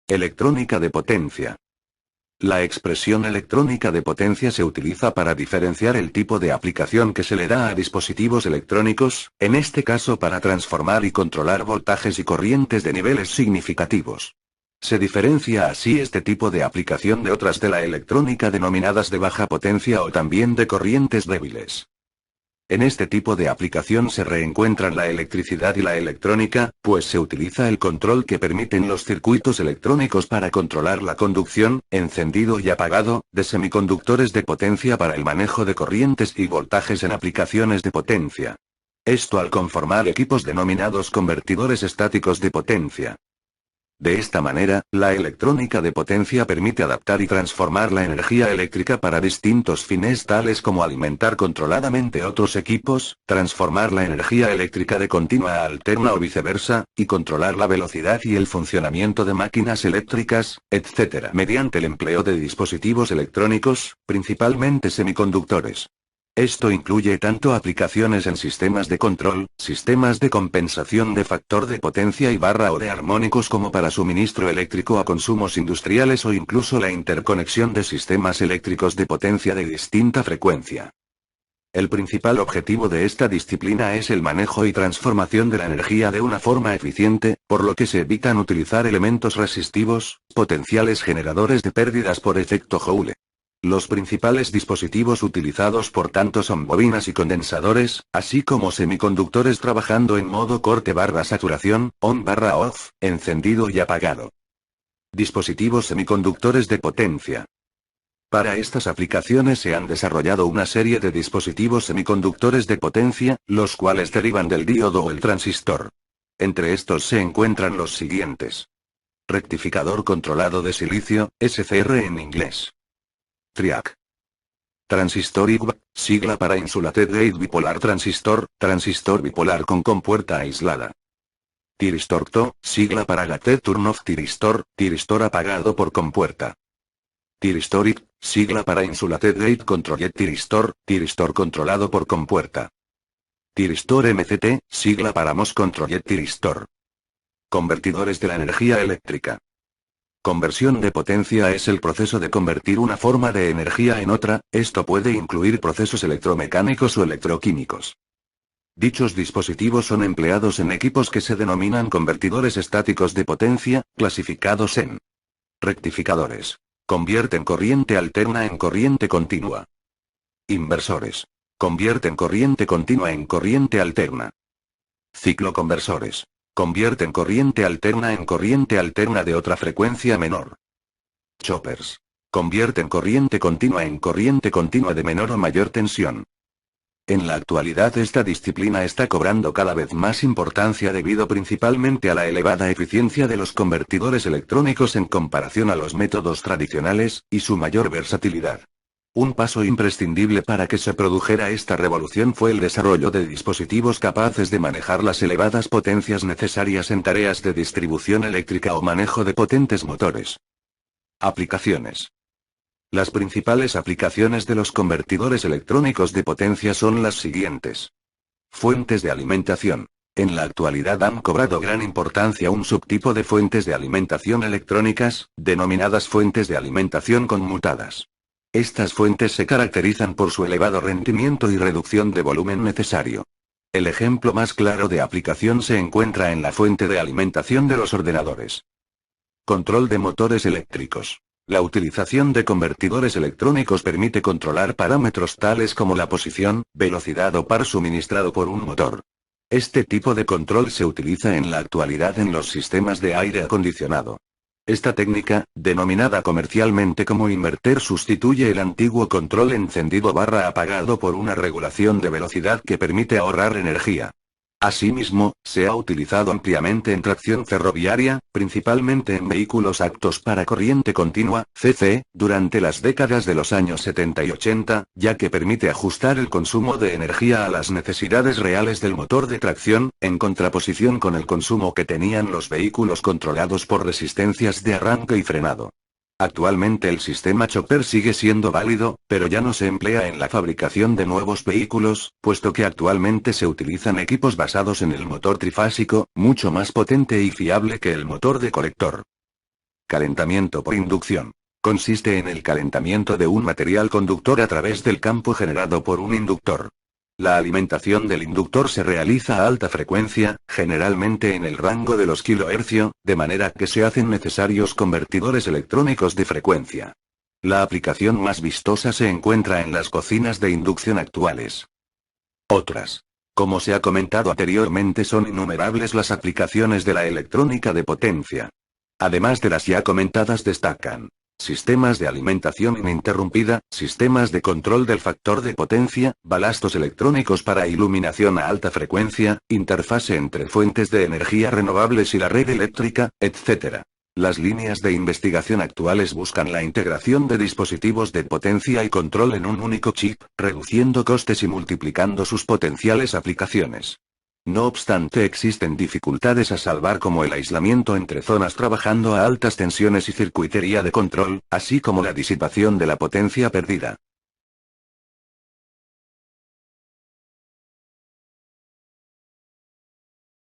Electrónica de potencia. La expresión electrónica de potencia se utiliza para diferenciar el tipo de aplicación que se le da a dispositivos electrónicos, en este caso para transformar y controlar voltajes y corrientes de niveles significativos. Se diferencia así este tipo de aplicación de otras de la electrónica denominadas de baja potencia o también de corrientes débiles. En este tipo de aplicación se reencuentran la electricidad y la electrónica, pues se utiliza el control que permiten los circuitos electrónicos para controlar la conducción, encendido y apagado, de semiconductores de potencia para el manejo de corrientes y voltajes en aplicaciones de potencia. Esto al conformar equipos denominados convertidores estáticos de potencia. De esta manera, la electrónica de potencia permite adaptar y transformar la energía eléctrica para distintos fines tales como alimentar controladamente otros equipos, transformar la energía eléctrica de continua a alterna o viceversa, y controlar la velocidad y el funcionamiento de máquinas eléctricas, etc. mediante el empleo de dispositivos electrónicos, principalmente semiconductores. Esto incluye tanto aplicaciones en sistemas de control, sistemas de compensación de factor de potencia y barra o de armónicos como para suministro eléctrico a consumos industriales o incluso la interconexión de sistemas eléctricos de potencia de distinta frecuencia. El principal objetivo de esta disciplina es el manejo y transformación de la energía de una forma eficiente, por lo que se evitan utilizar elementos resistivos, potenciales generadores de pérdidas por efecto Joule. Los principales dispositivos utilizados por tanto son bobinas y condensadores, así como semiconductores trabajando en modo corte/saturación, on/off, encendido y apagado. Dispositivos semiconductores de potencia. Para estas aplicaciones se han desarrollado una serie de dispositivos semiconductores de potencia, los cuales derivan del diodo o el transistor. Entre estos se encuentran los siguientes. Rectificador controlado de silicio, SCR en inglés. TRIAC. Transistor IGBT, sigla para Insulated Gate Bipolar Transistor, transistor bipolar con compuerta aislada. Tiristor TO, sigla para Gated Turn-off Tiristor, tiristor apagado por compuerta. Tiristor IP, sigla para Insulated Gate Controlled Tiristor, tiristor controlado por compuerta. Tiristor MCT, sigla para MOS Controlled Tiristor. Convertidores de la energía eléctrica. Conversión de potencia es el proceso de convertir una forma de energía en otra, esto puede incluir procesos electromecánicos o electroquímicos. Dichos dispositivos son empleados en equipos que se denominan convertidores estáticos de potencia, clasificados en rectificadores. Convierten corriente alterna en corriente continua. Inversores. Convierten corriente continua en corriente alterna. Cicloconversores. Convierten corriente alterna en corriente alterna de otra frecuencia menor. Choppers. Convierten corriente continua en corriente continua de menor o mayor tensión. En la actualidad esta disciplina está cobrando cada vez más importancia debido principalmente a la elevada eficiencia de los convertidores electrónicos en comparación a los métodos tradicionales, y su mayor versatilidad. Un paso imprescindible para que se produjera esta revolución fue el desarrollo de dispositivos capaces de manejar las elevadas potencias necesarias en tareas de distribución eléctrica o manejo de potentes motores. Aplicaciones. Las principales aplicaciones de los convertidores electrónicos de potencia son las siguientes. Fuentes de alimentación. En la actualidad han cobrado gran importancia un subtipo de fuentes de alimentación electrónicas, denominadas fuentes de alimentación conmutadas. Estas fuentes se caracterizan por su elevado rendimiento y reducción de volumen necesario. El ejemplo más claro de aplicación se encuentra en la fuente de alimentación de los ordenadores. Control de motores eléctricos. La utilización de convertidores electrónicos permite controlar parámetros tales como la posición, velocidad o par suministrado por un motor. Este tipo de control se utiliza en la actualidad en los sistemas de aire acondicionado. Esta técnica, denominada comercialmente como inverter, sustituye el antiguo control encendido/apagado por una regulación de velocidad que permite ahorrar energía. Asimismo, se ha utilizado ampliamente en tracción ferroviaria, principalmente en vehículos aptos para corriente continua, CC, durante las décadas de los años 70 y 80, ya que permite ajustar el consumo de energía a las necesidades reales del motor de tracción, en contraposición con el consumo que tenían los vehículos controlados por resistencias de arranque y frenado. Actualmente el sistema chopper sigue siendo válido, pero ya no se emplea en la fabricación de nuevos vehículos, puesto que actualmente se utilizan equipos basados en el motor trifásico, mucho más potente y fiable que el motor de colector. Calentamiento por inducción. Consiste en el calentamiento de un material conductor a través del campo generado por un inductor. La alimentación del inductor se realiza a alta frecuencia, generalmente en el rango de los kHz, de manera que se hacen necesarios convertidores electrónicos de frecuencia. La aplicación más vistosa se encuentra en las cocinas de inducción actuales. Otras. Como se ha comentado anteriormente, son innumerables las aplicaciones de la electrónica de potencia. Además de las ya comentadas destacan sistemas de alimentación ininterrumpida, sistemas de control del factor de potencia, balastos electrónicos para iluminación a alta frecuencia, interfase entre fuentes de energía renovables y la red eléctrica, etc. Las líneas de investigación actuales buscan la integración de dispositivos de potencia y control en un único chip, reduciendo costes y multiplicando sus potenciales aplicaciones. No obstante, existen dificultades a salvar como el aislamiento entre zonas trabajando a altas tensiones y circuitería de control, así como la disipación de la potencia perdida.